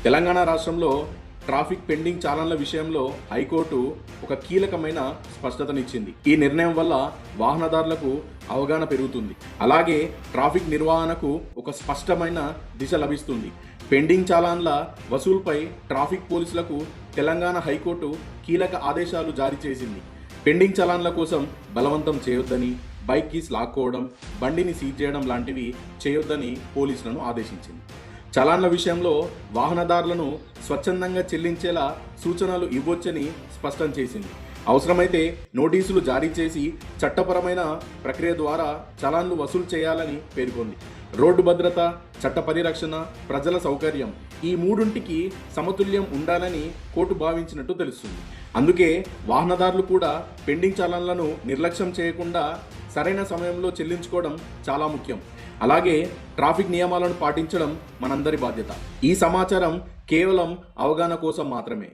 తెలంగాణ రాష్ట్రంలో traffic pending చాలన్ల విషయంలో high court ఒక కీలకమైన స్పష్టతనిచ్చింది. ఈ నిర్ణయం వల్ల వాహనదారులకు అవగాహన పెరుగుతుంది. అలాగే ట్రాఫిక్ నిర్వహణకు ఒక స్పష్టమైన దిశ లభిస్తుంది. పెండింగ్ చాలాన్ల వసూలుపై ట్రాఫిక్ పోలీసులకు తెలంగాణ హైకోర్టు కీలక ఆదేశాలు జారీ చేసింది. పెండింగ్ చలాన్ల కోసం బలవంతం చేయొద్దని, బైక్ కీస్ లాక్కోవడం, బండిని సీజ్ చేయడం లాంటివి చేయొద్దని పోలీసులను ఆదేశించింది. చలాన్ల విషయంలో వాహనదారులను స్వచ్ఛందంగా చెల్లించేలా సూచనలు ఇవ్వొచ్చని స్పష్టం చేసింది. అవసరమైతే నోటీసులు జారీ చేసి చట్టపరమైన ప్రక్రియ ద్వారా చలాన్లు వసూలు చేయాలని పేర్కొంది. రోడ్డు భద్రత, చట్ట పరిరక్షణ, ప్రజల సౌకర్యం ఈ మూడింటికి సమతుల్యం ఉండాలని కోర్టు భావించినట్టు తెలుస్తుంది. అందుకే వాహనదారులు కూడా పెండింగ్ చలాన్లను నిర్లక్ష్యం చేయకుండా సరైన సమయంలో చెల్లించుకోవడం చాలా ముఖ్యం. అలాగే ట్రాఫిక్ నియమాలను పాటించడం మనందరి బాధ్యత. ఈ సమాచారం కేవలం అవగాహన కోసం మాత్రమే.